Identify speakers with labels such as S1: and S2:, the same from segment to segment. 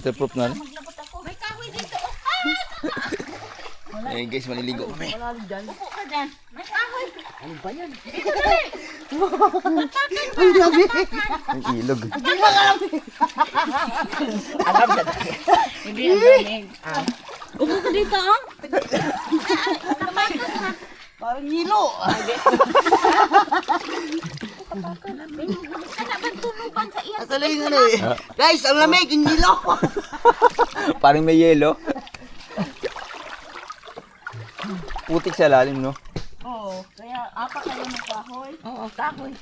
S1: Waterproof na.
S2: Maglabot ako. May kahoy dito.
S1: Eh guys, maliligo kami.
S2: Upo ka dyan. May kahoy.
S3: Ano ba yan?
S1: Ang labi. Ang ilog.
S3: Alam na.
S2: Hindi ang lamig. Upo ka dito, oh.
S3: Parang hilo.
S2: Kana ba tunuban sa iya?
S3: Asala yung ano eh. Guys, ang lamig, yung hilo.
S1: Parang may yelo. Putik sa lalim, no?
S2: Oo. Kaya apa kayo ng kahoy? Oo, kahoy.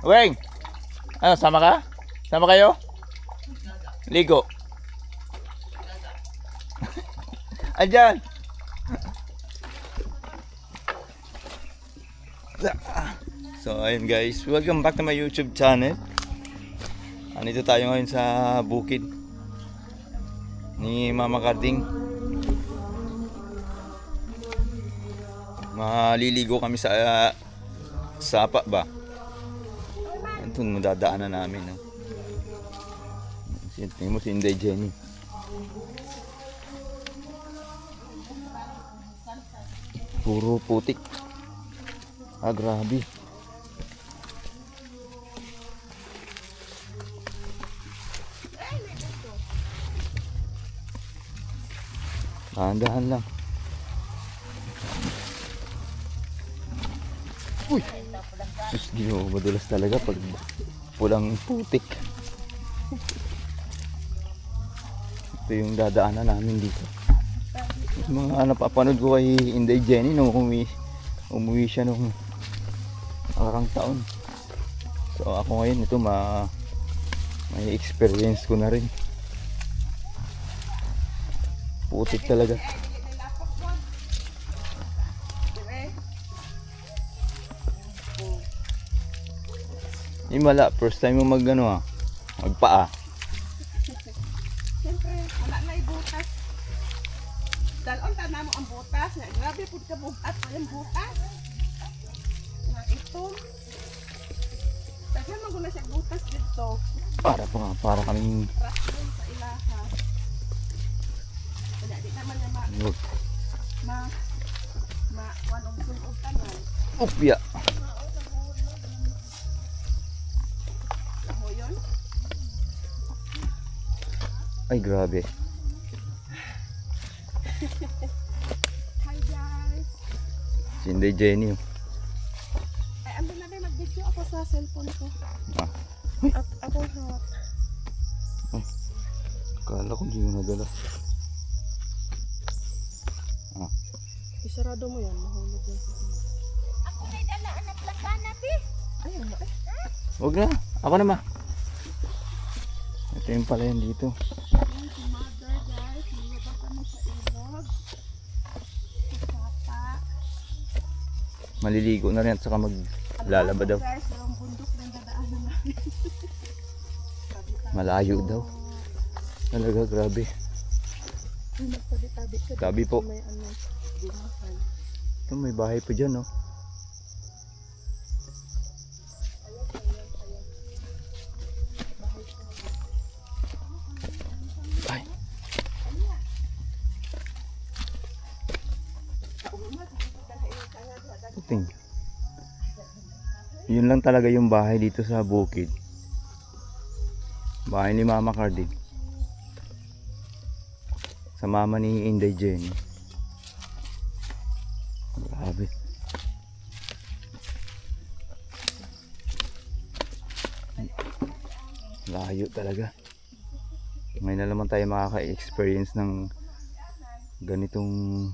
S1: Weng! Ano, sama ka? Sama kayo? Ligo. Andyan! So ayun guys, welcome back to my YouTube channel. Andito tayo ngayon sa bukid ni Mama Karding. Maliligo kami sa sapa ba? Ito madadaanan namin, no? Tingnan mo si Inday Jenny. Puro putik. Ah, grabe. Dahan-dahan lang. Uy! Diyos, di mo madulas talaga pag pulang putik. Ito yung dadaanan namin dito. Yung mga napapanood ko kay Inday Jenny nung umuwi siya nung arang taon. So ako ngayon ito may experience ko na rin. Putik talaga. Himala, first time mo magpaa.
S3: Siyempre, wala na ibutas. Dalon ta na mo ang butas. Grabe po ka buhat. Walang butas. Ito. Daghan man guna siya butas dito.
S1: Para kaming
S3: Rasyon sa ilaha. Kaya di naman niya wanong sunog tanan.
S1: upya.
S3: Ako yun.
S1: Ay grabe.
S3: Hi guys.
S1: Si Inday Jenny.
S3: Ay, ando na rin mag-video ako sa cellphone ko.
S1: Ah.
S3: At ako hawak.
S1: Kala ko hindi mo nadala.
S3: Isarado mo yan. Mahulog yan.
S2: Ako may dala anak lakana, pi.
S3: Ayun na eh.
S1: Huwag na. Ako na ma. Ito yung pala yan dito.
S3: Ayun si mother guys. Nilaba kami sa ilog. Sa sapa.
S1: Maliligo na rin at saka maglalaba daw.
S3: Guys, yung bundok na dadaanan namin.
S1: Malayo daw. Talaga grabe.
S3: Ay, magtabi-tabi ka.
S1: Tabi po.
S3: May ano, gumahan.
S1: Ito may bahay pa dyan, no? Ay. Puting. Yun lang talaga yung bahay dito sa bukid. Bahay ni Mama Carding. Sa mama ni Inday Jenny. Grabe. Layo talaga. Ngayon na naman tayo makaka-experience ng ganitong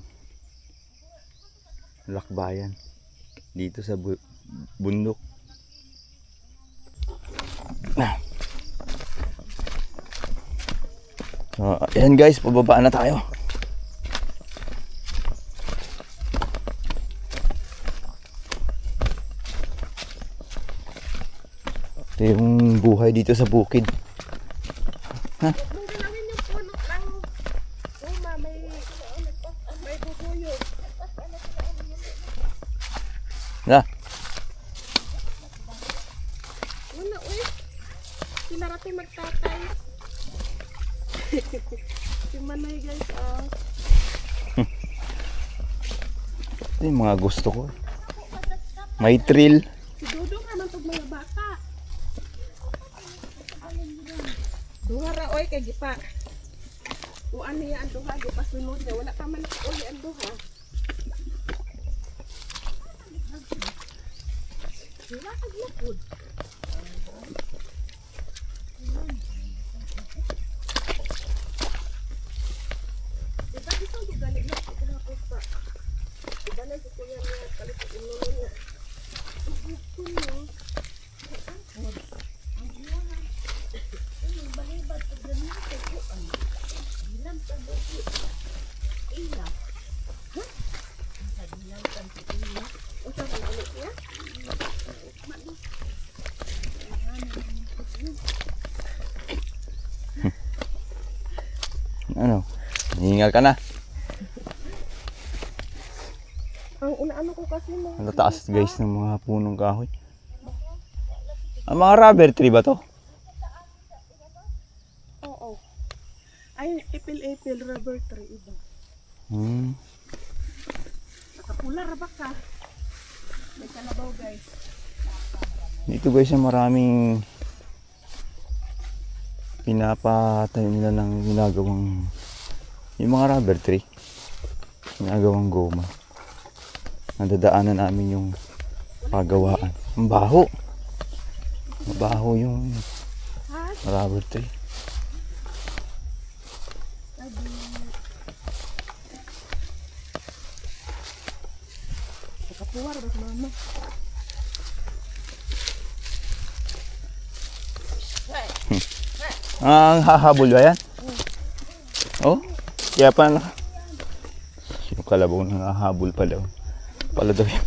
S1: lakbayan dito sa bundok. So, ayan guys, pababa na tayo. Ito yung buhay dito sa bukid. Ha? Na.
S3: Wala, uy. Sinarati magtatay. Si Manay guys,
S1: Ito yung mga gusto ko. May thrill.
S3: si Dudong naman itong mga bata. Duha ra, oy, kay gipa. Uan niya ang duha, gipa sunod niya. Wala pa man uli ang duha. Wala ka glapod. Diba ito yung galing na ito na po pa. Diba na si kuya niya, kalipag inuno niya. Tugod ko niya.
S1: Ano? Hingal ka na.
S3: Ang inaano ko kasi mga
S1: Ang tataas guys ng mga punong kahoy. Ang mga rubber tree ba to?
S3: oo. Ay, ipil-ipil rubber tree iba. Nakapula ra ba ka? May kalabaw guys.
S1: Dito guys yung maraming pinapatayo nila ng ginagawang yung mga rubber tree. Ginagawang goma. Nadadaanan namin yung pagawaan. Ang baho. Mabaho yung rubber tree.
S3: Nakapuwar ba mama?
S1: Ang hahabol ba yan? Oh? Kaya pa na. Yung kalabaw ng hahabol pala. Pala daw yan.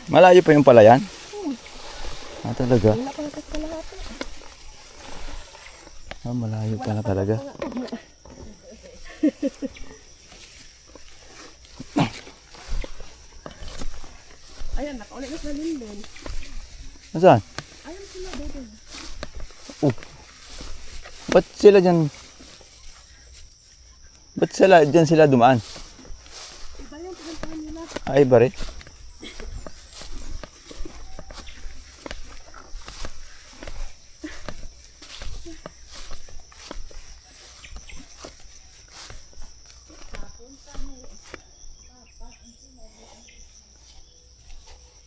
S1: Malayo pa yung palayan? Ah, talaga?
S3: Wala pa natas ka lahat.
S1: Ah, malayo pala talaga.
S3: Ayan, nakaulit na sa linden.
S1: Nasaan?
S3: Ayan sila dito.
S1: Ba't sila dyan? Ba't sila dyan sila dumaan?
S3: Iba yung pinuntahan nila.
S1: Ay, iba rin.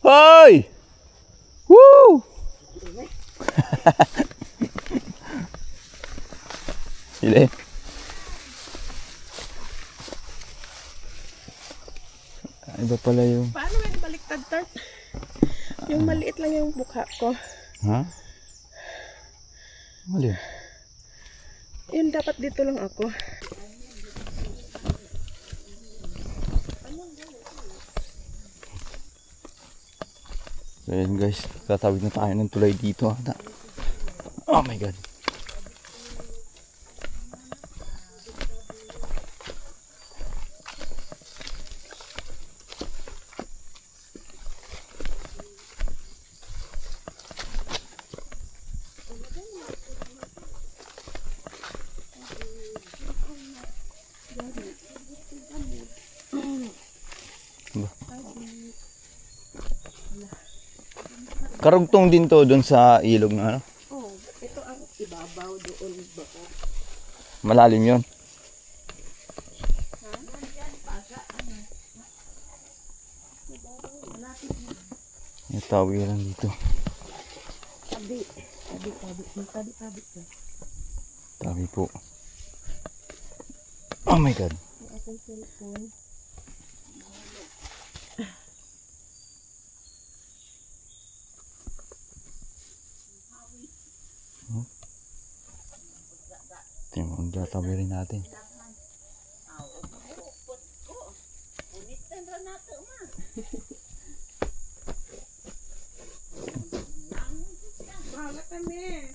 S1: Hoy! Woo! Sila eh. Iba pala yung...
S3: Paano may baliktad tart? Yung maliit lang yung mukha ko.
S1: Ha? Mali.
S3: Yun, dapat dito lang ako.
S1: So yun guys, tatawid na tayo ng tulay dito. Oh my god. Karugtong din to doon sa ilog na ano.
S3: Oh, ito ang ibabaw doon ba?
S1: Malalim yon. May tawiran dito.
S3: Tabi.
S1: Tawi po. Oh my god.
S3: Ang aking cellphone.
S1: Tingnan, tatawirin natin.
S3: kami.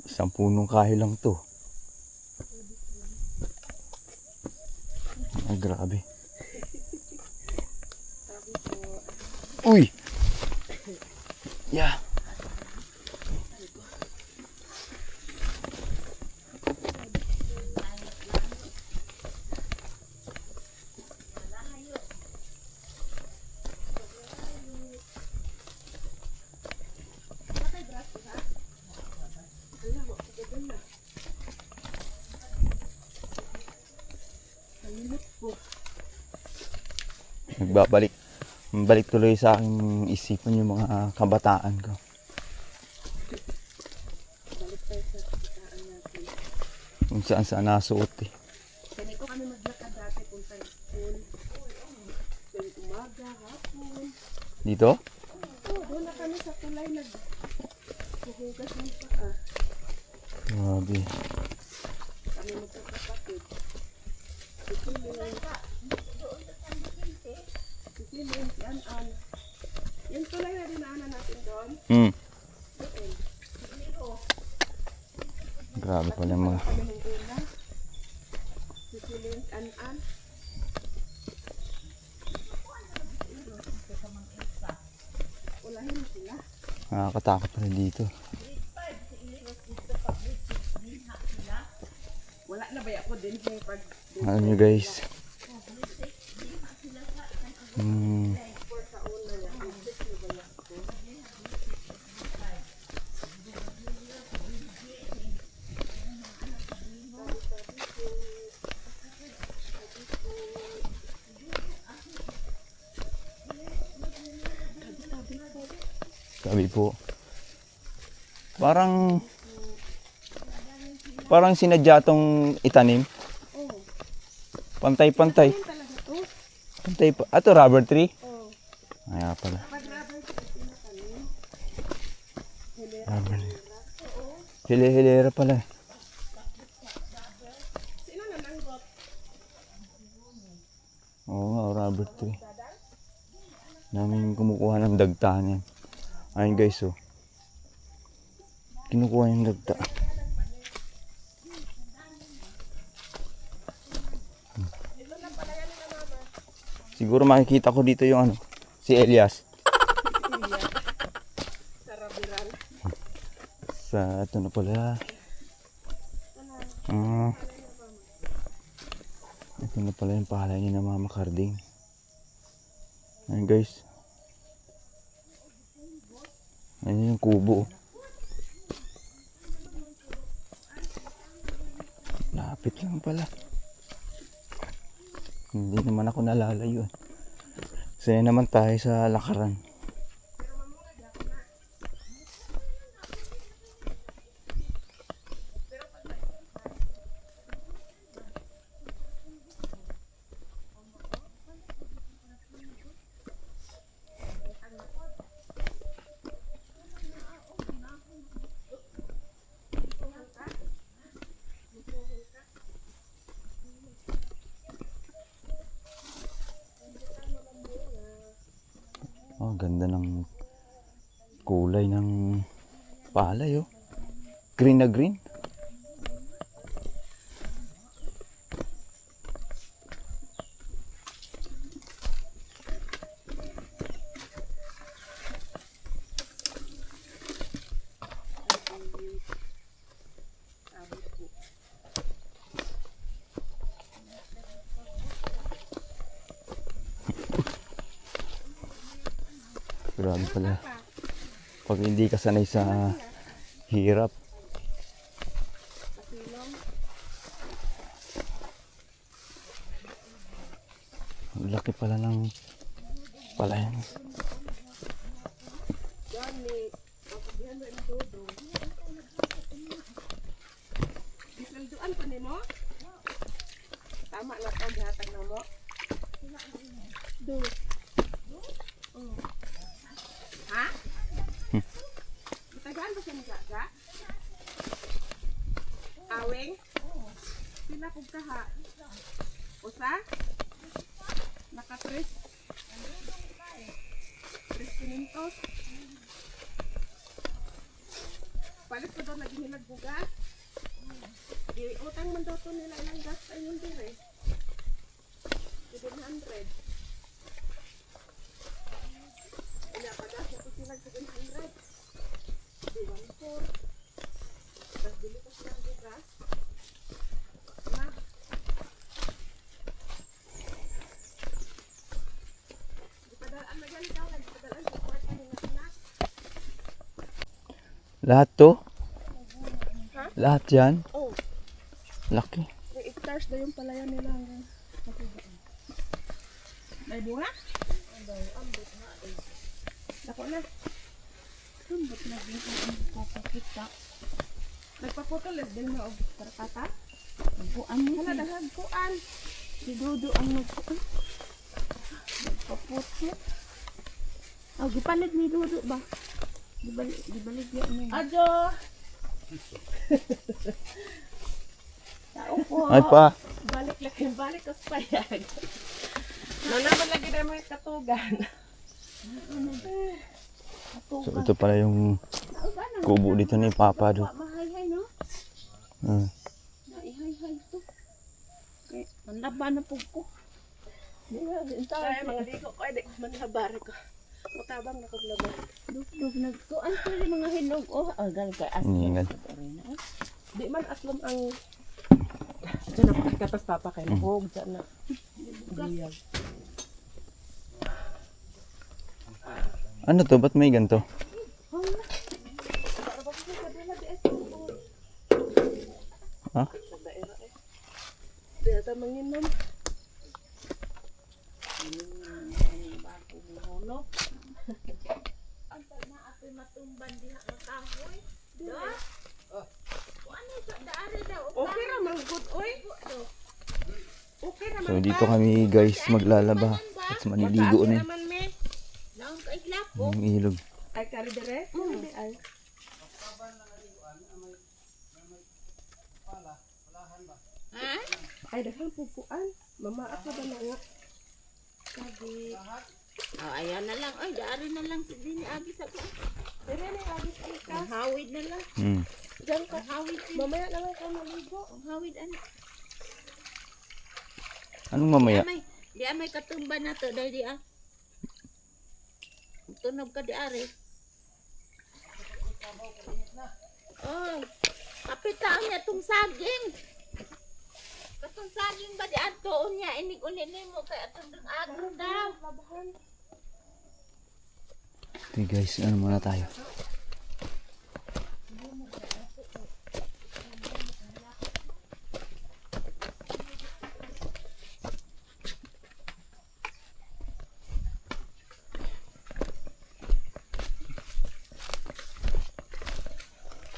S1: Isang punong kahoy lang to. Ay, grabe. Uy! Yeah. Balik tuloy sa aking isipan yung mga kabataan ko.
S3: Balik tayo sa kitaan natin.
S1: Kung saan nasuot eh.
S3: Ganito kami maglakad dati punta sa school. Tuwing umaga, hapon.
S1: Dito?
S3: Oo, doon na kami sa kulay naghuhugas ng paa.
S1: Grabe.
S3: Kami magkakapatid. Sisilin. Sisilin, si An-An. Yung tulay na dinaanan natin doon.
S1: Grabe pala yung mga...
S3: Kami ng una. Sisilin, si An-An. Ulahin mo sila.
S1: Nakakatakot pala dito.
S3: Wala na ba ako din yung pag...
S1: Ano nyo guys? Sabi po. Parang sinadya tong itanim.
S3: Oh,
S1: Pantay-pantay.
S3: yun talaga to.
S1: Pantay pa. Ato rubber tree.
S3: Oh,
S1: Kaya pala.
S3: pag rubber tree na kami.
S1: Rubber. Hili-hilera pala.
S3: Sino nananggot?
S1: Oo nga, rubber tree. Namin kumukuha ng dagta niyan. Ayun guys, oh. Kinukuha yung dagta. Siguro makikita ko dito yung ano, si Elias.
S3: Sa rabiran.
S1: Sa ito na pala. Ito na pala yung palay ni na Mama Carding. Ayun guys. Ayun yung kubo. Lapit lang pala. Hindi naman ako nalalayo. Saya naman tayo sa lakaran. Oh, ganda ng kulay ng palay, oh. Green na green. Grabe pala. Pag hindi ka sanay sa hirap.
S3: Pasilong.
S1: Ang laki pala ng palayan.
S3: Yan, may papabihan mo yung todo. Isalduan pa ni mo? Tama na to, gihatag na mo. Do. Oh. Ha? Itagaan ba siya ni Gaga? Aweng? Pila kog kaha? Usa? Naka-tres? Pinintos. Palit ko daw lagi nila bugas. Utang man daw to nila ilang gas ay yung dire. 700. Pinapagas na to sila 700. Di 1.4. Tapos bili ko silang bugas. Ma. Ipadalaan na yan daw. Ipadalaan sa kwarta nila anak.
S1: Lahat to?
S3: Ha?
S1: Lahat yan?
S3: Oh.
S1: Laki.
S3: 3 hectares na yung palayan nila hanggang may bunga? Ako na.
S2: Sumbot na din ang papakita.
S3: Nagpaputol din na og karkata.
S2: Buan mo.
S3: Hala dahag kuan.
S2: Si Dodo ang nagpuan. Nagpaputo. Oh, gipalit ni Dodo ba? Gibalik yan niya.
S3: Adyo.
S2: Tao po.
S1: Ay pa.
S3: Balik ko sa payag. Nanaman lagi na mga katugan.
S1: So ito pala yung kubo dito ni Papa do.
S2: Mahay-hay no? Naihay-hay to. Ang laban na po ko.
S3: Ay mga ligo ko ay di manhabar ko. Mutabang na kog laban.
S2: Dug-dug nagtuan ko rin mga hinog. Oh, agal kay as.
S1: Ingat.
S3: Di man aslom ang diyan na pagkatas papa kay hog diyan na. Biyag.
S1: Ano to? Ba't may ganito? Ha?
S3: Di ata manginom. Okay ra man good oy. Okay ra man.
S1: So dito kami guys maglalaba at maniligo na
S3: naman me.
S2: Naong ka islap.
S1: yung ilog.
S3: Ay kari dire. Hindi ay.
S2: Ha?
S3: Ay daghang pupuan. Mamaak na ba na nga?
S2: Sabi. Oh, ayan na lang. Ay, daari na lang. Hindi ni Abi sa ko.
S3: Dire ni agis ay ka.
S2: Ang hawid na lang.
S3: Diyan ka.
S2: Ang hawid.
S3: Mamaya na lang ka maligo.
S2: Ang hawid ano.
S1: Anong mamaya?
S2: Di may katumba na to. Dahil di ah. Tunog ka di ari. Oy. Kapitaan niya itong saging. Katong saging ba di ato niya. Inig-ulit mo kay atong dang agro daw.
S1: Okay guys, ano muna tayo?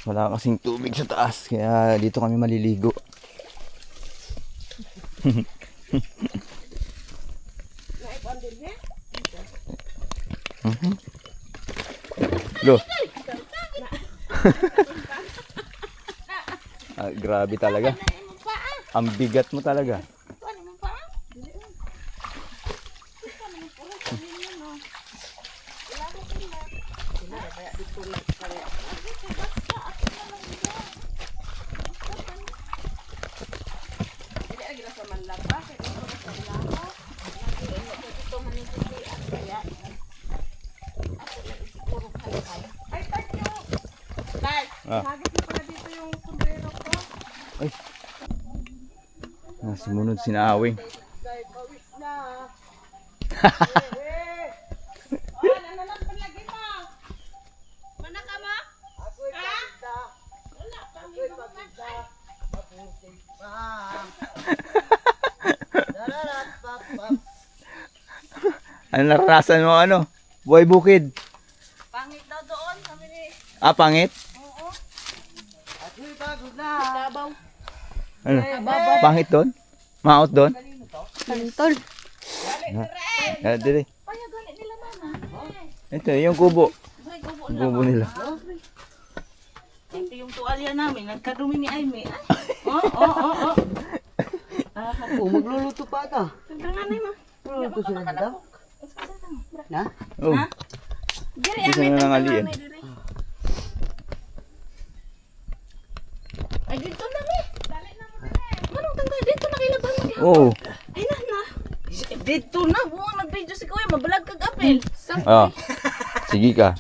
S1: Wala kasing tubig sa taas, kaya dito kami maliligo. Lo. Grabe talaga. Ang bigat mo talaga.
S3: Hagis na pala dito yung sombrero ko.
S1: Simunod si Naawing.
S3: Dahil pawis na. Oh, nanalang palagi mo. Mana ka mo? Ako'y pagda. Wala pa. Ako'y pagda. Maputing pa.
S1: Ano naranasan mo ano? Buhay bukid.
S2: Pangit daw doon. Kami ni
S1: Ah, pangit?
S3: Ako'y pagod na. Tabaw.
S1: Ano? Pangit doon? Maot doon?
S2: Pantol.
S1: Dili.
S2: Kaya ganit nila mama.
S1: Ito, yung kubo.
S2: Ay, kubo
S1: Yung kubo nila.
S2: Ito yung tuwalya namin. Nagkadumi ni Aimee. Oh.
S4: Ako, magluluto pa ka.
S2: Tandang nanay mo.
S4: Magluluto sila nila.
S1: Oh,
S3: Diri,
S1: Bisa na nangalian.
S2: Ay, dito na mi. Manong tanggal dito na kailaban mo.
S1: Oh.
S3: Ay, na. Dito na. Buwan mag-video si Kuya. Mabalag kag apel.
S1: Ah. Sige ka.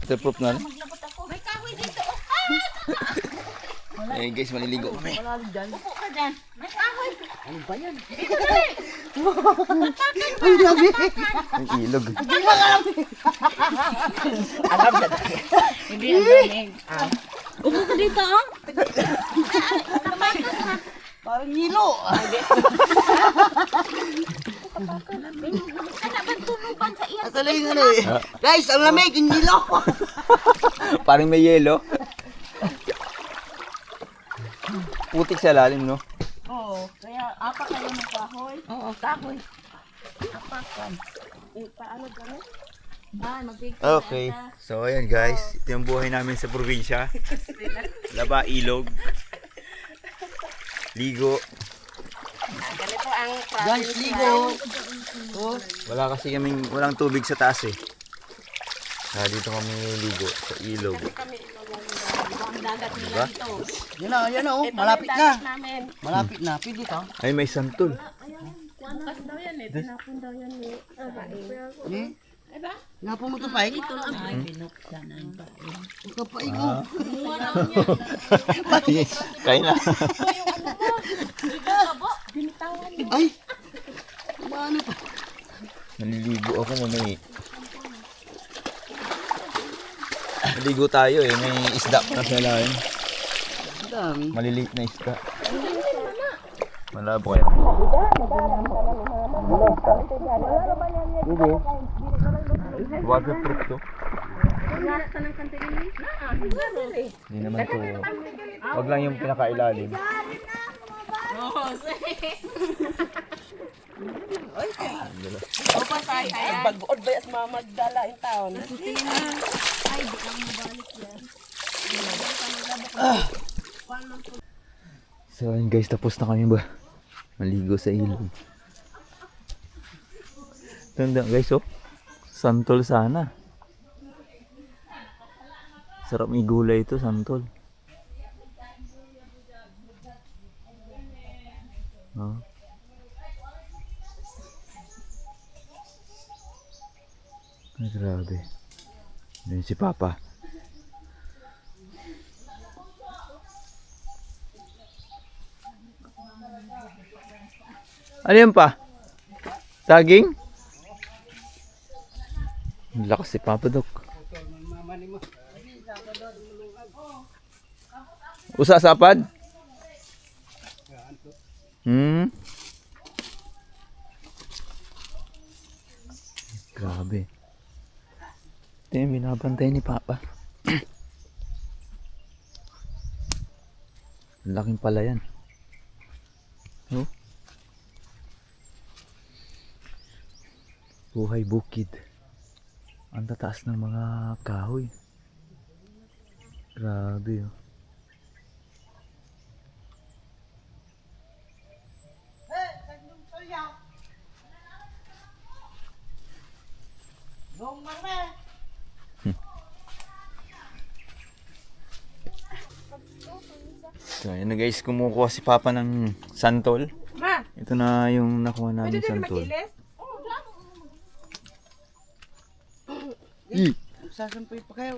S1: Waterproof na.
S2: Maglabot ako. May kahoy dito.
S1: Eh guys, maliligo kami.
S2: Upo ka dyan. May kahoy.
S1: Ang ilog.
S3: Hindi ang daming. Upo ka dito, oh.
S4: Parang nilo.
S2: Ano ba tunuban sa iya?
S4: Asa lang yung ano eh. Guys, ang lamig, yung nilo.
S1: Parang may yelo. Putik sa lalim, no?
S3: Oo. Kaya, apa kayo ng kahoy?
S2: Oo, kahoy.
S3: Apakan. Paano gano'n? Mag-picture
S1: Okay. So ayan guys, ito yung buhay namin sa probinsya. Laba, ilog. Ligo.
S3: Ganito ang
S4: Guys, ligo. Oh,
S1: Wala kasi kaming, walang tubig sa taas eh. Kaya dito kami ligo sa ilog.
S3: ang dagat nila
S1: Diba?
S3: dito.
S4: yan o.
S3: Ito
S4: Malapit
S3: yung
S4: na.
S3: dagat namin.
S4: Malapit na. Pwede ka.
S1: Ay, may santol.
S3: Bukas daw yan eh. Tinapon daw yan eh.
S4: Eh?
S3: Diba?
S4: Napo mo to pa eh. Kapain mo.
S1: Kaya na.
S4: Ay. Paano pa?
S1: Naliligo ako mamay. Naligo tayo eh. May isda pa sa lalim.
S4: Ang dami.
S1: Maliliit na isda. Malabo kaya. Hindi. Waterproof to. Hindi naman to. Wag lang yung pinakailalim.
S3: Pag-buod ba yung mga magdala yung taon?
S1: So ayun guys, tapos na kami ba? Maligo sa ilog. Tanda guys oh. Santol sana. Sarap may gulay ito, santol. Oh. Ay, grabe. Ayun si Papa. Ano yan pa? Saging? Ang lakas si Papa Doc. Usa sapad? Grabe. Ito yung binabantay ni Papa. Ang laking pala yan. Oh. Buhay bukid. Ang tataas ng mga kahoy. Grabe oh. So ayun na guys, kumukuha si Papa ng santol.
S3: Ma,
S1: Ito na yung nakuha namin santol.
S4: Sasampoy pa kayo.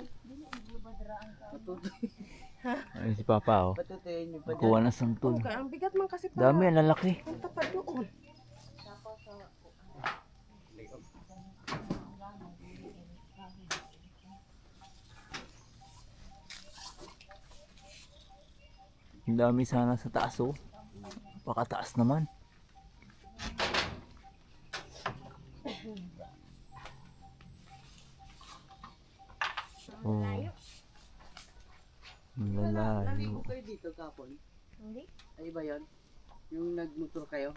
S1: Ayun si Papa oh.
S4: Patutuyin niyo pa dyan.
S1: Nakuha na santol.
S3: ang bigat man kasi
S1: Dami, ang lalaki.
S3: punta pa doon.
S1: Ang dami sana sa taas oh. Pakataas naman. Oh. Ang lalayo.
S4: Naligo kayo dito kapon?
S3: Hindi.
S4: Ay ba yun? Yung nagmotor kayo?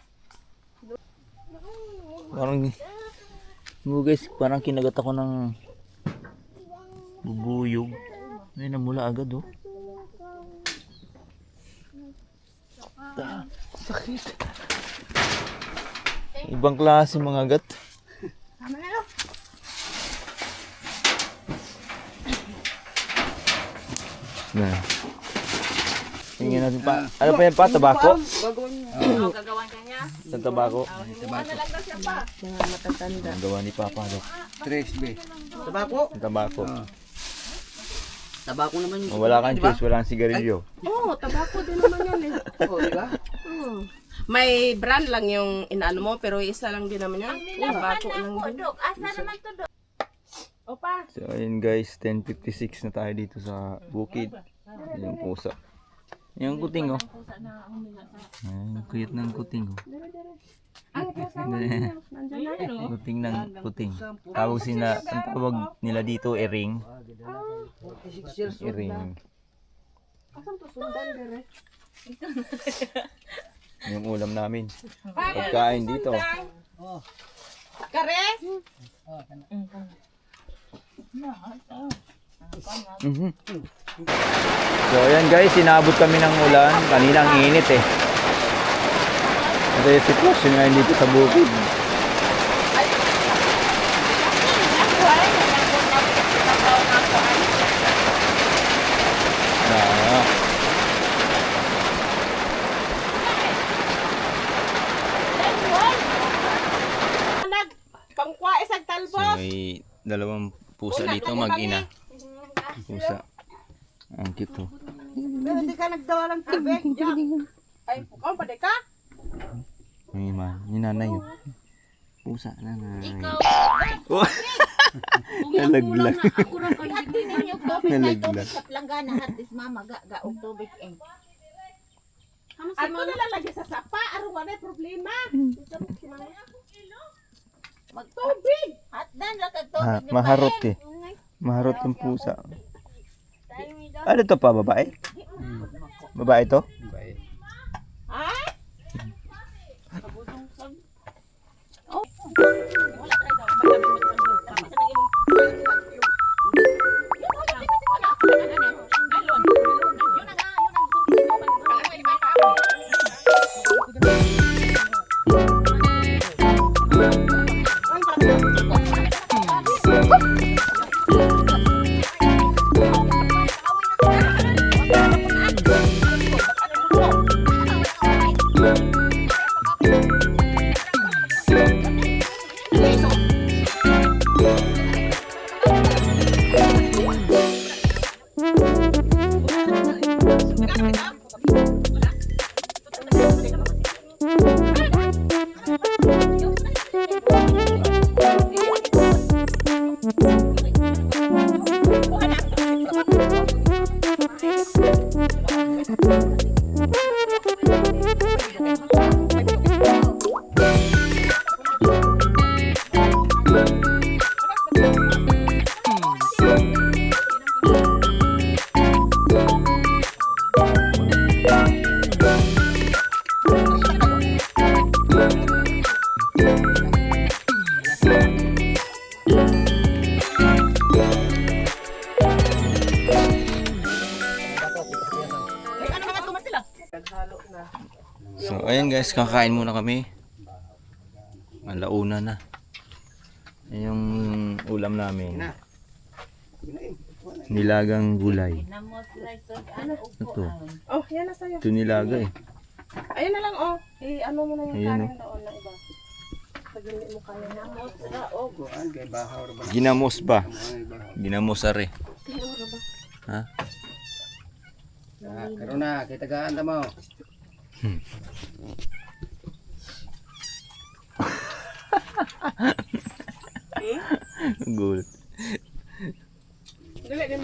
S1: Parang guys, parang kinagat ako ng bubuyog. Ay, namula agad oh. Sakit. Ibang klase mga agat.
S3: Tama na no?
S1: na. Tingnan natin pa. Ano pa yan pa? Tabako?
S4: Gagawin niya.
S2: Oh, gagawan ka niya.
S1: Sa tabako?
S2: Luma na lang daw siya pa.
S3: Mga matatanda.
S1: Ang gawa ni Papa, Dok.
S4: 3B. Tabako.
S1: Ang tabako.
S4: Tabako naman yung...
S1: Wala kang juice, wala kang sigarilyo.
S3: Oo, tabako din naman yan eh.
S4: Oo, di ba?
S3: May brand lang yung inaano mo, pero isa lang din naman yan.
S2: Ang nilaban
S3: Tabako lang
S2: ako,
S3: din.
S2: Dok. Asa naman to, Dok?
S3: Opa.
S1: So ayun guys, 10:56 na tayo dito sa bukid. Yung pusa. Yung kuting oh. Ay, yung cute ng kuting oh.
S3: Ang kasama niya. Nandiyan na.
S1: Kuting ng kuting. Tawag sila, ang tawag nila dito ering.
S4: 46 years old na.
S1: Ering.
S3: Asan to sundan dire?
S1: Yung ulam namin. Pagkain dito.
S4: Oh.
S3: Kare?
S1: Mhm. So ayan guys, sinabot kami ng ulan. Kanina ang init eh. Ito yung sitwasyon ngayon dito sa bukid. Ah,
S3: Nag pangkwa isang
S1: so
S3: talbos.
S1: may dalawang pusa dito mag-ina. Pusa. Ang cute oh.
S3: Pero di ka nagdawa ng tubig. Jack. Ay, pukaw pa ka?
S1: May yung nanay oh. Pusa nanay.
S2: Ikaw,
S1: Oh. Nalaglag.
S2: hati ninyo tubig na
S1: Nalaglag.
S2: tubig sa planggana. Hatis mama, gaog tubig eh.
S3: Ano na lang lagi sa sapa? Ano wala problema?
S2: Magtubig. Hatdan lang kag tubig.
S1: Ah, maharot eh. Maharot yung pusa. Ano to pa, babae? Babae to?
S4: Bye.
S3: Ha?
S1: So ayan guys, kakain muna kami. Alauna na. Yan yung ulam namin. Nilagang gulay. Ito.
S3: Oh, yan na sa'yo.
S1: Ito nilaga eh.
S3: Ayun na lang, oh. Ano mo na yung
S1: Ayan,
S3: kanin doon na iba. Pagili mo kaya na.
S4: Kuan kay bahaw ra ba?
S1: Ginamos ba?
S4: Ay, bahaw.
S1: Ginamos are. Ha?
S4: Karon na, kay tagaan ta mo.
S1: Gulat.
S3: Dili din.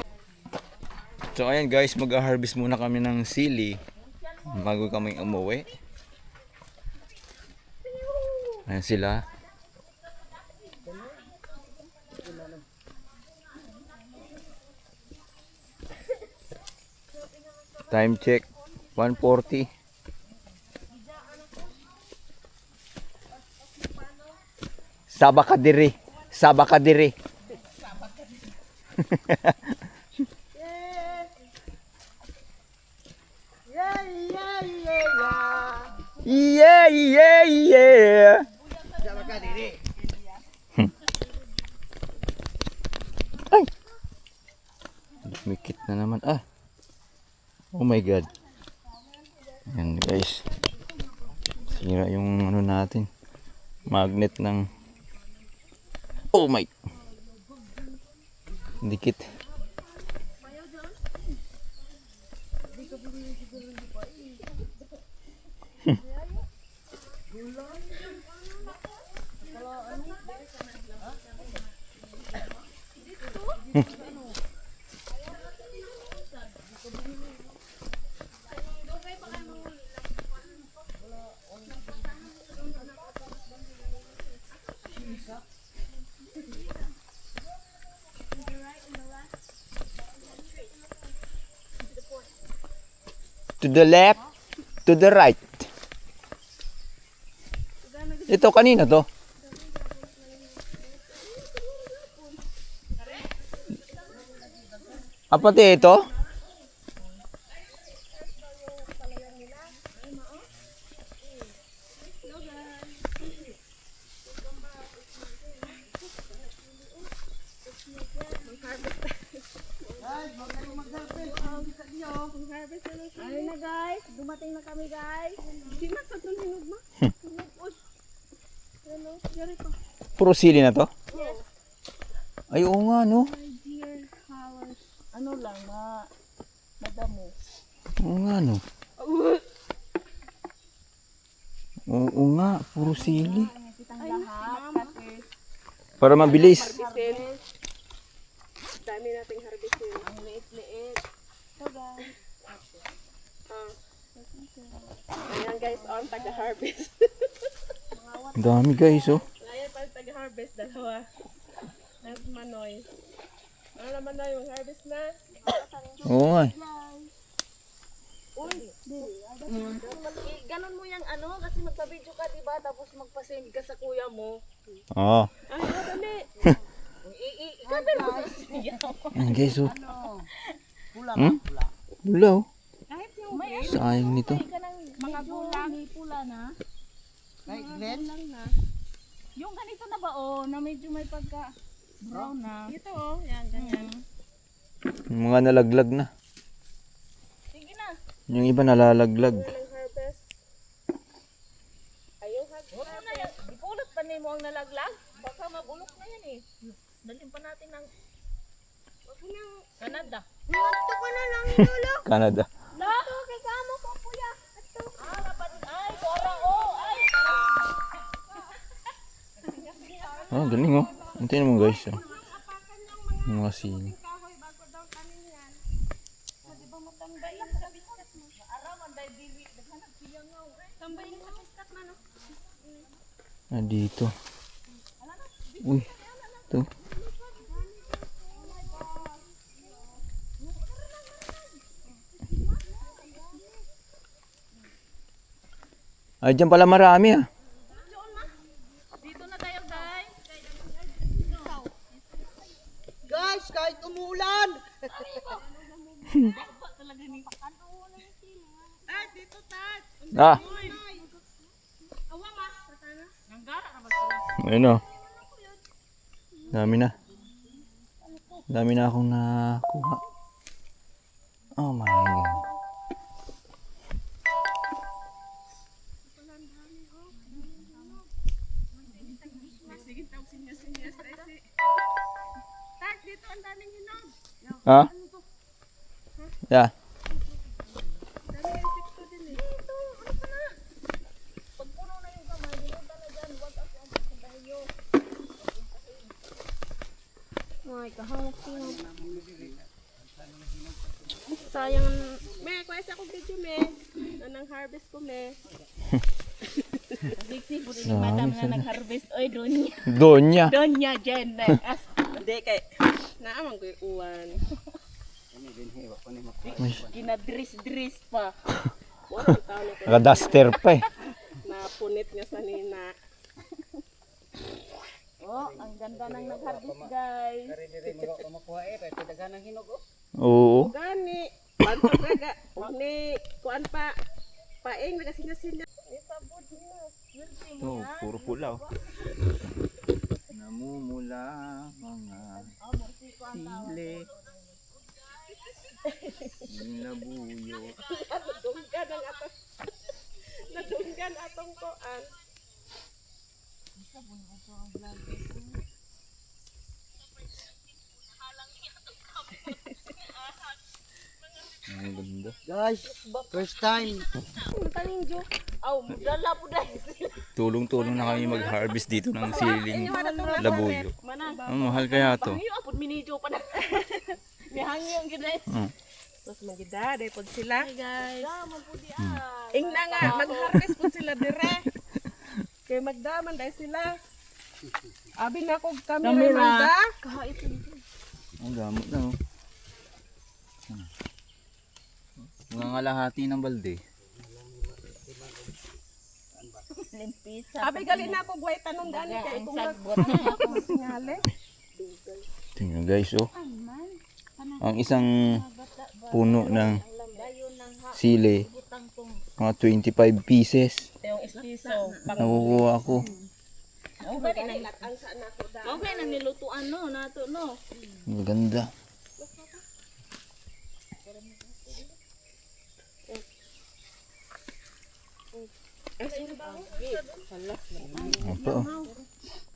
S1: So ayan guys, mag-harvest muna kami ng sili bago kami umuwi. Ayan sila. Time check 1:40. Sabaka diri. Sabaka diri. Yeah, yeah, yeah. Ay. Mikit na naman. Ah. Oh my God. Yan guys. Sira yung ano natin. Magnet ng... Oh my... Dikit. To the left, to the right. Ito kanina to. Pati ito?
S3: Ayun na guys, dumating na kami guys. Hindi na sa hinog ma. Hello, yari pa.
S1: Puro sili na to?
S3: Yes.
S1: Ay, oo nga, no?
S3: My dear house. Ano lang, madamo.
S1: Oo nga, no? Oo nga, puro sili.
S3: Kitang lahat.
S1: Para mabilis.
S3: Dami nating harvestin. Ang liit-liit. So guys. Ayan guys, on taga-harvest.
S1: Ang dami guys, oh.
S3: Ayan pa taga-harvest, dalawa. At Manoy. Ano naman na yung harvest na?
S1: Oo nga.
S3: Ganon mo yung ano, kasi magpa-video ka diba, tapos magpa-send ka sa kuya mo.
S1: Oo.
S3: Ay, dali. Ikagal mo sa siya.
S1: Ayan guys, oh. Pula, oh.
S3: Kahit yung
S1: Sayang nito.
S3: mga gulang, pula na. Gulang na. Yung ganito na ba, oh, na medyo may pagka brown na. Ito, oh, yan, ganyan.
S1: Yung mga nalaglag na.
S3: Sige na.
S1: Yung iba nalalaglag.
S3: Walang harvest. Ayaw harvest. Huwag na yan. Ipulot pa mo ang nalaglag. Baka mabulok na yan eh. Dalhin pa natin ng... Huwag mo ng... Canada. Ito ko na lang inulok.
S1: Canada.
S3: La? Ito, kay kamo ko kuya. Ito. Dapat... Ay, wala oh. Ay.
S1: Oh, galing, oh. Antayin mo guys, oh. Mga sili.
S3: Kahoy bago daw kanin yan. Di ba matambay sa biskat mo? Araman dahil dili. Naghanap siya nga. Tambay sa biskat man.
S1: Ah, dito. Uy. Ito. Ay, dyan pala marami, ah.
S3: Dito na tayo guys.
S2: Guys, kahit umuulan.
S3: Ay, dito tat.
S1: Ah,
S3: Awa ma. Nanggara ka ba sila?
S1: ayun, oh. Dami na. Dami na akong nakuha. Oh my God.
S3: Sige, tawag sinyas. Tak, dito ang daming hinog.
S1: Ha? Yeah.
S3: Dami insekto din eh. Dito, ano ka na? Pag puno na yung kamay, dinunta na dyan. Wag ako ang pagkabayo. Ay, kahawak hinog. Sayang. Me, kwesa ako video, me. Anang harvest ko, me. Diksi po rin yung madam na nag-harvest. Oy, Donya.
S1: Donya.
S3: Donya, Jen. Hindi, kay... Naamang ko yung uwan. Kinadris-dris pa. Walang tao na kayo.
S1: Naka-duster pa, eh.
S3: Napunit niya sa nina. Oh, ang ganda ng nag-harvest, guys.
S1: Oo.
S3: Gani. Bantog raga. Ni, kuan pa. Paeng, nagasinya-sinya. Isabod niya.
S1: Ito, puro pula, oh. Namumula mga sili. Labuyo.
S3: Nadunggan ang atong nadunggan atong kuan.
S1: Ang ganda.
S4: Guys, first time.
S3: Taninjo. Aw, dala po dahil sila.
S1: Tulong-tulong na kami mag-harvest dito ng siling labuyo.
S3: Mana?
S1: Ang mahal kaya to.
S3: Pangyo apod minidyo pa na. May hangyo ang gid.
S1: Hmm.
S3: Tapos magida, day pod sila.
S2: Hi guys.
S3: Ing na nga, mag-harvest pod sila dire. Kay magdaman dahil sila. Abi na kog camera manda.
S1: Ang gamot na oh. Mga ngalahati ng balde.
S2: Limpisa.
S3: Abi gali na kog way tanon gani kay
S2: Ang
S3: kung
S2: sagbot na ako.
S3: singali.
S1: Tingnan guys oh. Ang isang puno ng sili, mga 25 pieces.
S3: Yung istiso.
S1: Nakukuha ako.
S2: Okay na nilutuan no, nato no.
S1: Maganda. Apa oh.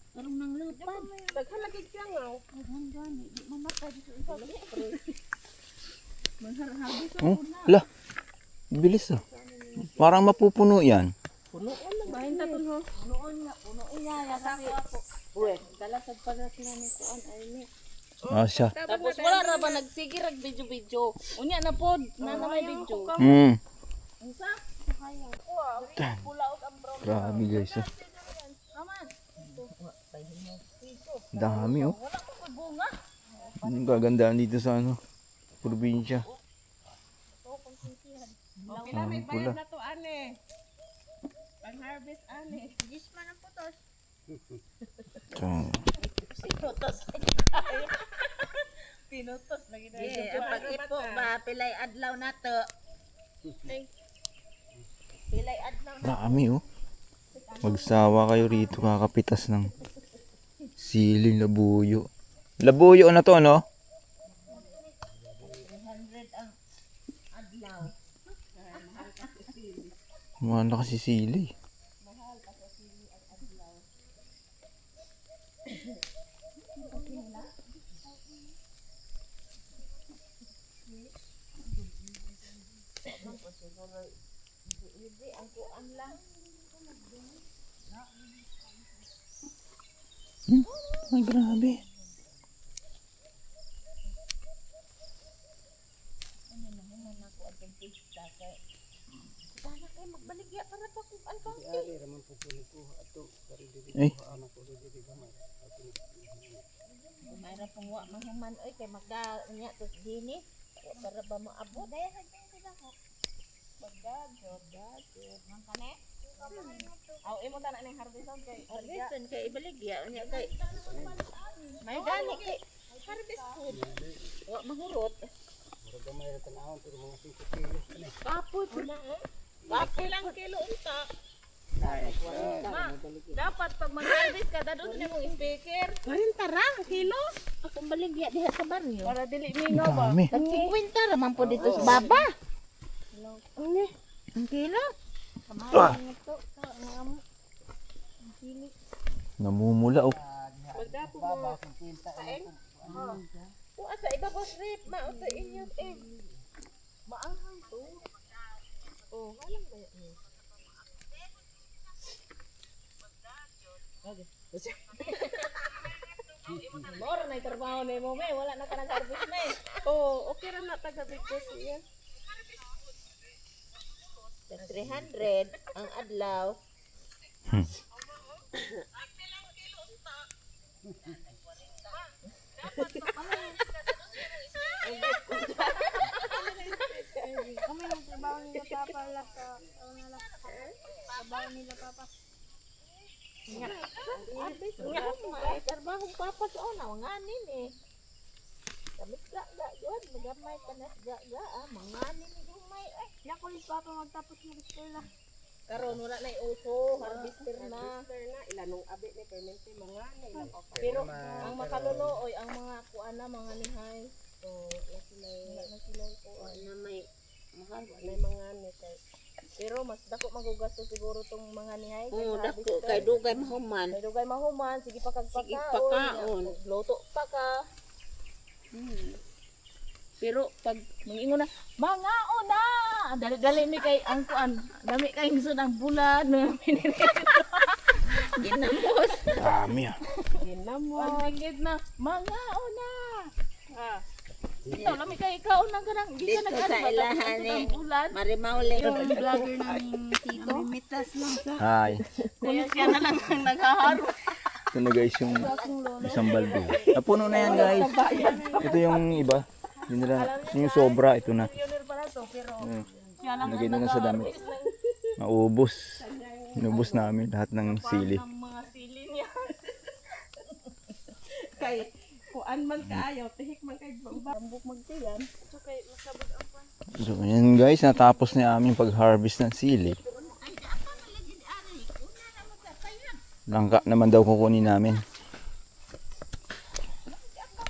S2: Karong nang lupad.
S3: Daghan lagi siya nga.
S2: Daghan gani, di mamatay dito sa
S1: Oh, lah. Bilis ah. Parang mapupuno yan.
S3: Puno na bahin ta ton ho.
S2: Punoon niya ya kasi ako. Uwe, dala sa pagkakina ni kuan ay ni.
S1: Ah, siya.
S2: Tapos wala ra ba nagsigir ag video-video. Unya na pod, na may video. Unsa? Pulaot ang brown.
S1: Grabe guys oh.
S2: Aman.
S1: Dami oh.
S2: Wala ko koy bunga.
S1: Ang gagandaan dito sa ano, probinsya.
S3: Okay na may bayad na to ane. Pang-harvest ane.
S2: Gisman ang putos.
S1: So,
S2: Pinutos.
S3: Pinutos lagi na.
S2: Yeah, pag ipo ba pilay adlaw nato. Pilay adlaw na.
S1: dami oh. Magsawa kayo rito kakapitas ng siling labuyo. Labuyo na to no?
S2: 300 ang adlaw.
S1: Mahal na kasi sili. Ay grabe.
S2: Sana kay magbaligya para pa kung ano.
S4: Ari raman pupuno ko ato kari dili
S1: Ay.
S4: ko anak ko dili gamay.
S2: Mayra pang wa mahuman oy kay magda nya tos dini para ba maabot. Daya sa sila ko. Magdagod, man kane.
S3: Aw imo ta na ning harveston kay
S2: Harveston kay ibaligya nya kay. May gani kay harvest food. Wa mahurot.
S4: Mura gamay ra tanawon pero mga 5 kilos ani.
S2: Kapoy po na.
S3: Bakit lang kilo unta.
S2: Ma, dapat pag mag-harvest ka dadon ni mong speaker.
S3: 40 ra kilo.
S2: Akong baligya diha sa baryo.
S3: Para dili mingo ba.
S1: Dami.
S2: Tag 50 raman po dito sa baba. Ano? Ang kilo?
S1: Namumula oh.
S3: Magdapo mo. Kain. Kuha sa iba ko strip ma sa inyo eh. Maanghang to. Oh, halang ba yan?
S2: More na trabaho ni mo, may wala na ka nag-harvest na eh.
S3: Oh, okay ra na taga-bigos siya.
S2: 300 ang adlaw.
S5: Kami nagtrabaho nila papa laka. Trabaho nila papa.
S2: Nga may trabaho papa sa una, mga anin eh. Kami ga yun, magamay ka na ga mga anin ni humay eh.
S5: Nakulit papa magtapos ng eskwela.
S2: Karon wala na uso, harvester na.
S3: Master na ilanong abi ni permente mga na ilang offer.
S2: Pero ang makaluloy ang mga kuana mga nihay. Na may mahal.
S3: May mga ni kay. Pero mas dako magugasto siguro tong mga nihay.
S2: Oo, dako kay dugay mahuman.
S3: Kay dugay mahuman, sige pa kag
S2: Sige,
S3: pagkaon.
S2: pagkaon.
S3: Luto pa ka. Pero pag mangingon na, mga ona! Dali-dali mi kay ang kuan. Dami kay gusto ng bulan.
S2: Ginamos.
S1: Dami ah.
S3: Ginamo. Pag na, mga ona! Ah. Ito, lami kay ikaw nang ganang. Di ka
S2: Dito
S3: nag-ano
S2: sa
S3: ba?
S2: ilahan
S3: Ng
S2: eh.
S3: bulan.
S2: Marimaule.
S5: Yung vlogger namin tito.
S2: Mimitas lang sa.
S1: Hi.
S3: Kaya siya na lang ang naghaharo.
S1: Ito na guys yung isang balde. Napuno na yan guys. Ito yung iba. Yun nila, yung sobra, ito na.
S3: Pioneer pala to, pero siya lang
S1: Lagay na lang sa damit. Maubos. Inubos namin lahat ng sili.
S3: ang mga sili niya. Kay kuan man kaayo, tihik man kay bambuk magtiyan.
S5: So kay masabot ang pan.
S1: So yan guys, natapos na aming pag-harvest ng sili. Langka naman daw kukunin namin.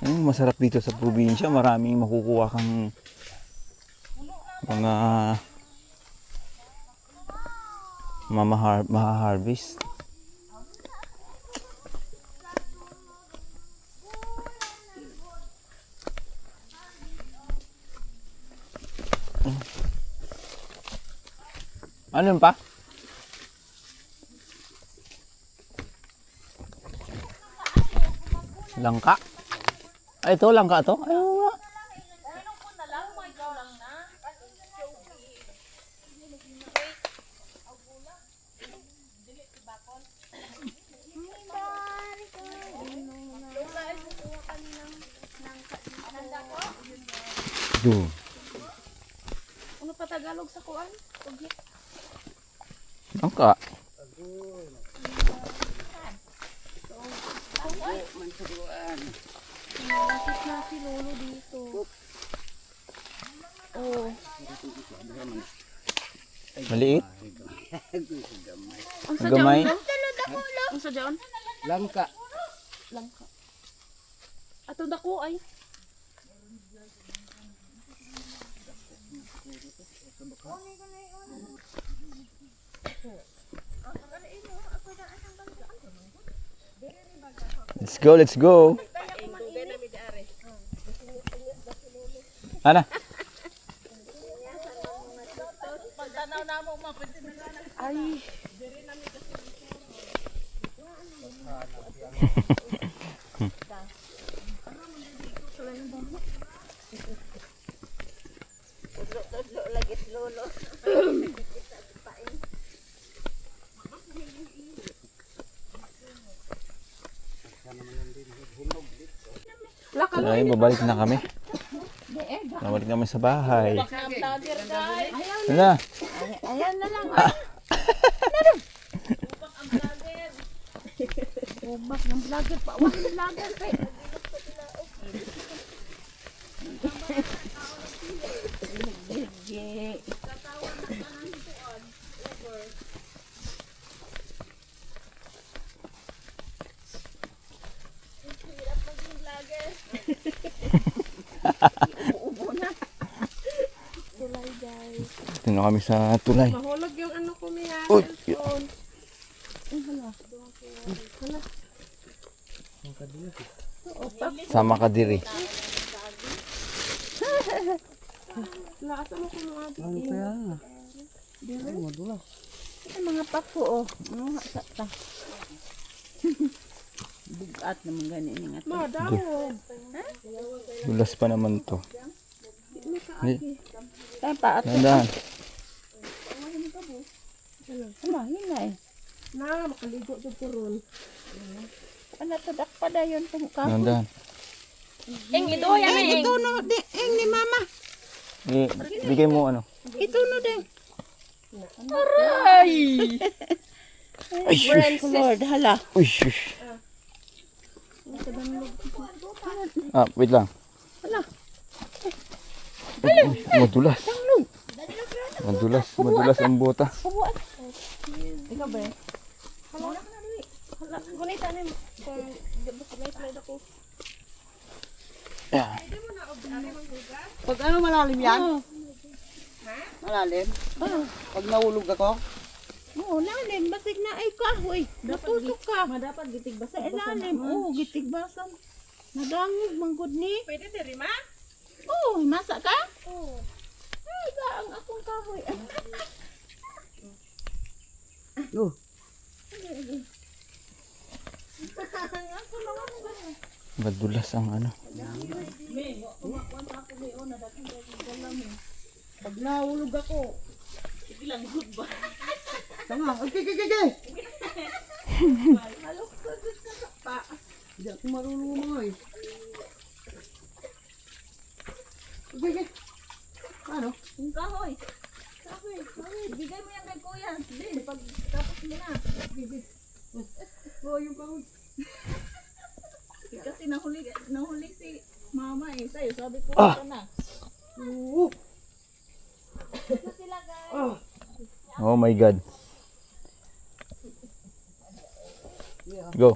S1: Ayun, masarap dito sa probinsya. Maraming makukuha kang mga maha-harvest. Ano yun pa? Langka? Ay, ito, langka to? Ay, oo nga. Doon.
S5: Ano pa Tagalog sa kuan? Ugit.
S1: Langka.
S5: Malapit na si Lolo dito. Oh.
S1: Maliit.
S5: Ang
S1: Gamay.
S5: Ang sadyaon?
S4: Langka.
S5: Langka. Ato dako ay.
S1: Let's go, let's go. Ana?
S3: Pagtanaw na mo mapwede na lang.
S5: Ay.
S2: Tudlo lagi si lolo.
S1: Ay, babalik na kami. Babalik naman sa bahay.
S3: Vlogger guys.
S1: Wala.
S2: Ayan na lang.
S5: Umak ng vlogger pa. Wala ng vlogger kay. Tulay guys.
S1: Ito na kami sa tulay.
S3: Mahulog yung ano ko niya.
S1: Uy! Sama ka diri.
S5: Lakas ano ko mga
S4: Ano pa yan? Ay, madulas.
S2: Ay, mga pako oh. Mga sakta. Bugat naman ganin nga.
S5: madawog.
S1: Dulas pa naman to.
S2: Kaya pa at
S1: Tandaan.
S2: ano, yun eh.
S3: Na, makaligo sa puron.
S2: Ano to dak pa da yun kung ka.
S1: Tandaan.
S3: Ing, ito yan eh.
S2: Ito no, ing ni mama.
S1: Bigay mo ano.
S2: Ito no din.
S3: Aray!
S1: Ay, shush.
S2: Lord, hala.
S1: Uy, shush. Ah, wait lang. Uy, madulas. Madulas ang bota.
S3: Ikaw ba?
S5: Hala, gunita na mo. Kung di ba slide ako.
S1: Yan.
S4: Pag ano malalim yan? Malalim? Pag nahulog ako?
S2: Oo, lalim. Basig na ay kahoy. Matutok ka. Dapat gitig basa. Sa ilalim. Oo, gitig basan. Nadangog, manggod ni.
S3: Pwede diri ma?
S2: Oo, masa ka? Oo. Ay, gaang akong kahoy.
S4: Oh.
S1: Madulas ang ano.
S4: Pag nahulog ako.
S2: Bilang good ba?
S4: Tama. Okay. Hindi ako marunong mo eh. Okay. Ano?
S2: Yung kahoy. Kahoy. Bigay mo yan kay kuya. Din, pag tapos mo na.
S4: Oh, yung kahon.
S2: Kasi nahuli si mama eh. Sa'yo, sabi ko
S1: Ah!
S2: ito na.
S4: Oo.
S2: Ito sila guys.
S4: Ah.
S1: Oh my God. Go.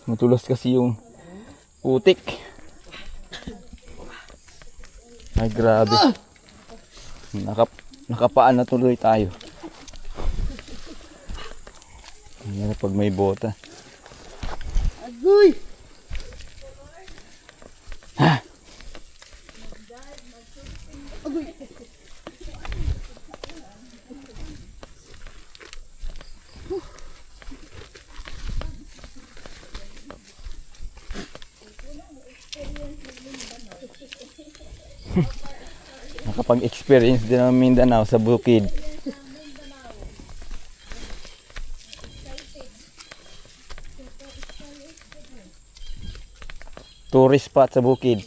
S1: Matulas kasi yung putik. Ay grabe. Nakapaan na tuloy tayo. Yan pag may bota.
S4: Agoy!
S1: Nakapag-experience din ng Mindanao sa bukid. Tourist spot sa bukid.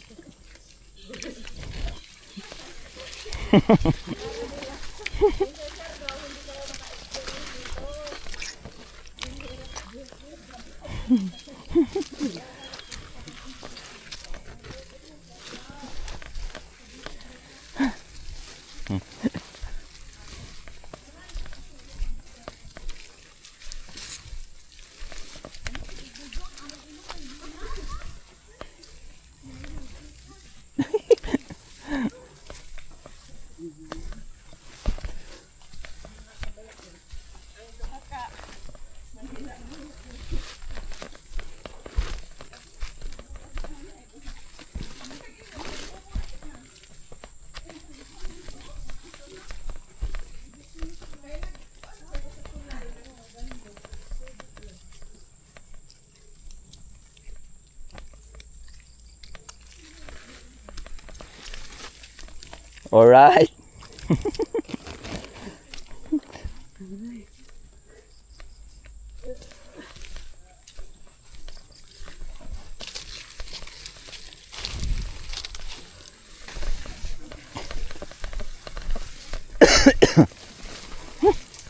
S1: Alright.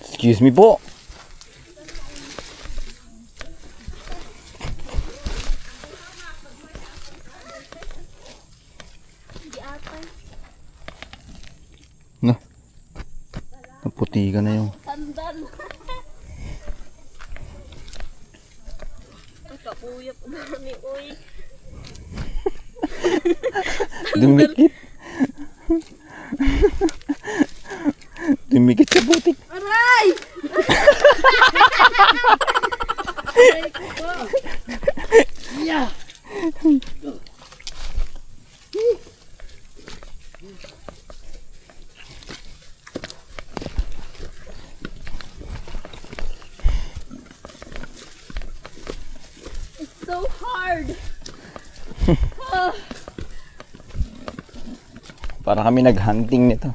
S1: Excuse me po. No. Naputi ka na yung.
S2: Sandal. Ay, kakuyap na ni Uy.
S1: Dumikit. Dumikit sa butik.
S2: Aray!
S4: Yeah!
S2: It's so hard.
S1: Para kami naghunting nito.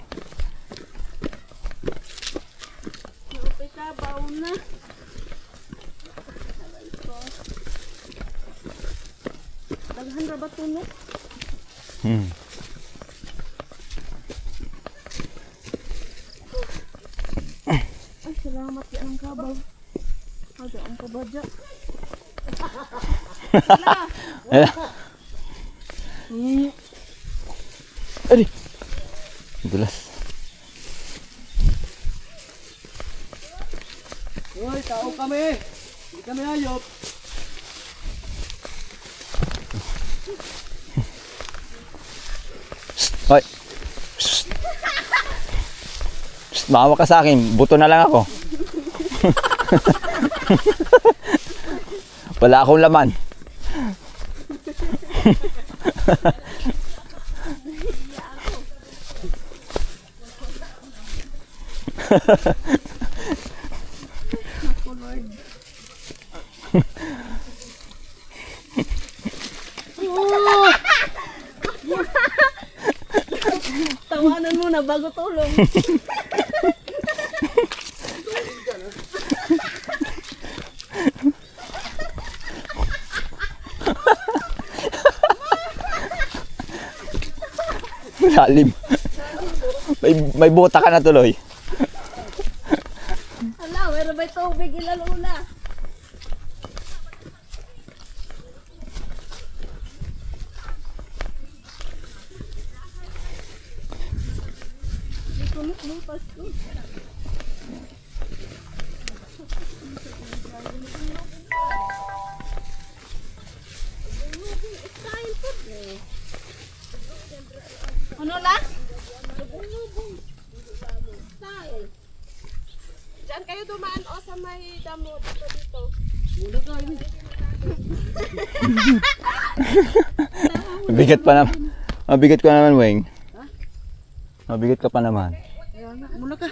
S2: Napay ka, baon na. Daghan ra ba ito, no? Ay, salamat yan ang kabaw. Ada ang kabadya.
S1: Ari. Dulas.
S4: Hoy, tao kami! Hindi kami hayop!
S1: Hoy. Psst. Psst, maawa ka sa akin. Buto na lang ako. Wala akong laman.
S5: Tawanan mo na bago tulong.
S1: Lalim. May buta ka na tuloy.
S5: Hala, meron ba tubig ilalula? Ano lang?
S3: Diyan kayo dumaan o sa may damo dito.
S1: Mabigat pa naman. Mabigat ka naman, Weng. Mabigat ka pa naman.
S4: Muna ka.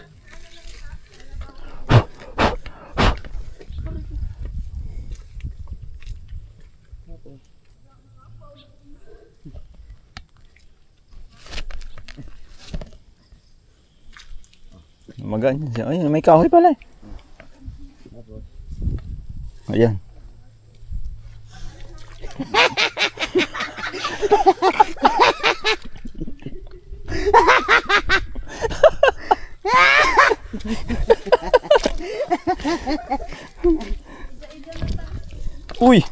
S1: Magaan siya. Ayun, may kahoy pala eh. Ayan. Uy!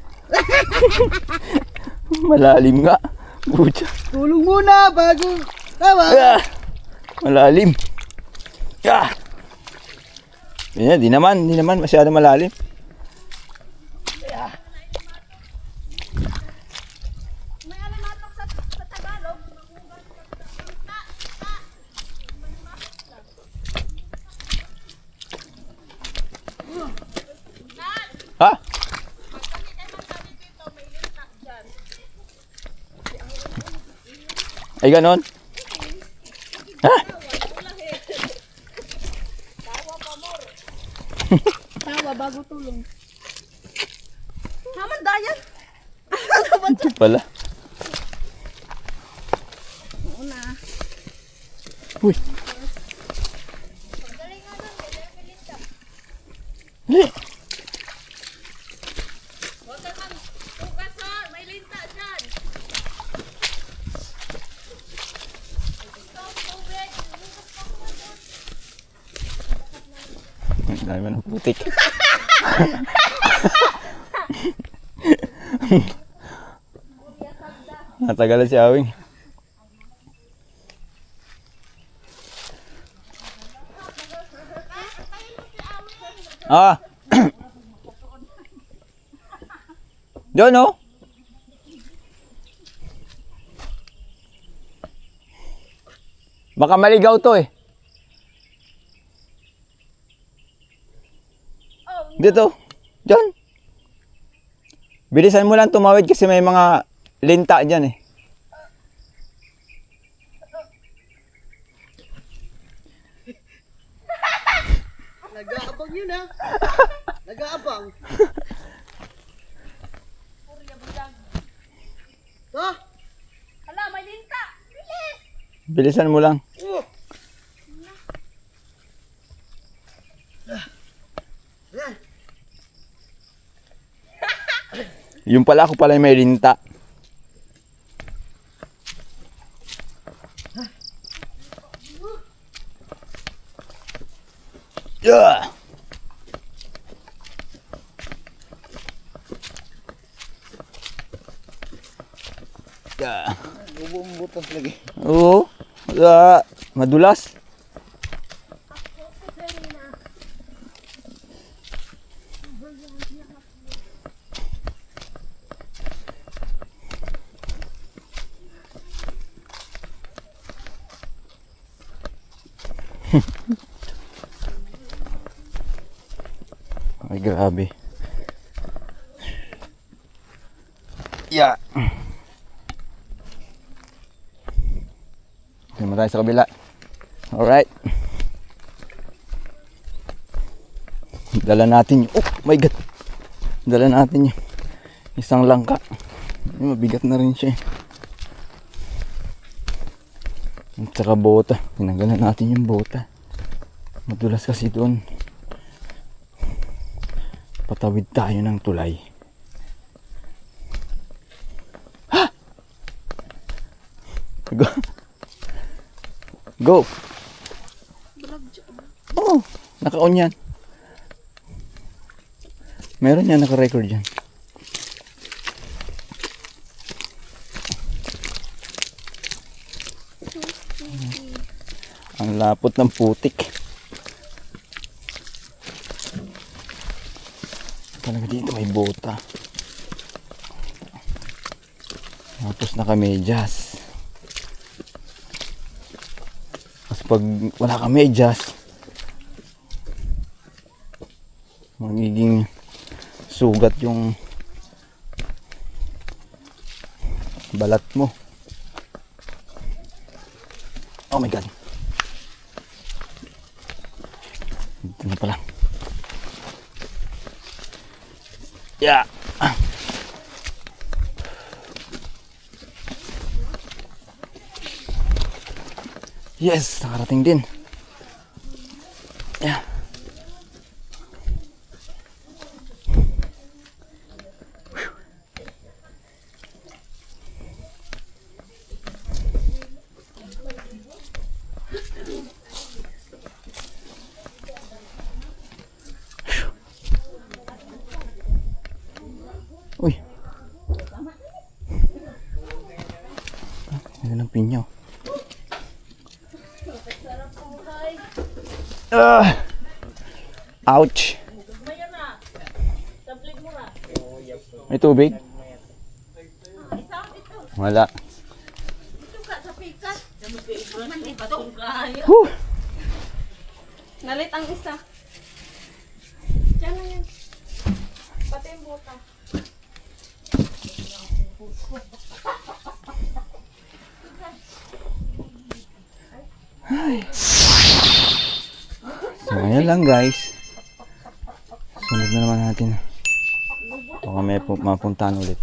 S1: Malalim nga. Pucha.
S4: Tulong muna bago tawa.
S1: Ah! Malalim. Ah! Yan, di naman masyado malalim.
S5: May alimatok sa Tagalog.
S1: Ha? Ay, ganon? Ha?
S5: Tawa bago tulong. Haman dayan.
S1: Ito pala.
S5: Una.
S1: Uy. Dali.
S3: May linta dyan.
S1: Ang dami mo ng putik. Natagalan si Awing. Ah. Doon oh. Baka maligaw to eh. Dito. Diyan. Bilisan mo lang tumawid kasi may mga linta dyan eh.
S4: Nag-aabang yun ha. Nag-aabang. Ha?
S5: Hala, may linta. Bilis.
S1: Bilisan mo lang. Yung pala ako pala yung may linta. Yeah. Yeah.
S4: Bubong-butas lagi.
S1: Oo. Madulas. Ay, grabe. Yeah. Tingnan tayo sa kabila. Alright. Dala natin yung, oh my god. Dala natin yung isang langka. Mabigat na rin siya. At saka bota. Tinanggalan natin yung bota. Madulas kasi doon. Patawid tayo ng tulay. Ha! Go. Go. Oh, naka-on yan. Meron yan, naka-record yan. Ang lapot ng putik. Talaga dito may bota. Tapos naka-medyas. Kasi pag wala kang medyas, magiging sugat yung balat mo. Oh my god. Dito na pala. Yeah. Yes, nakarating din. Yeah. Uy. Ano ng pinyaw? Ouch. May tubig? Wala. Whew.
S5: Nalit ang isa. Diyan na yan. Pati yung buta.
S1: So ngayon lang guys. Sunod na naman natin. Baka may mapuntahan ulit.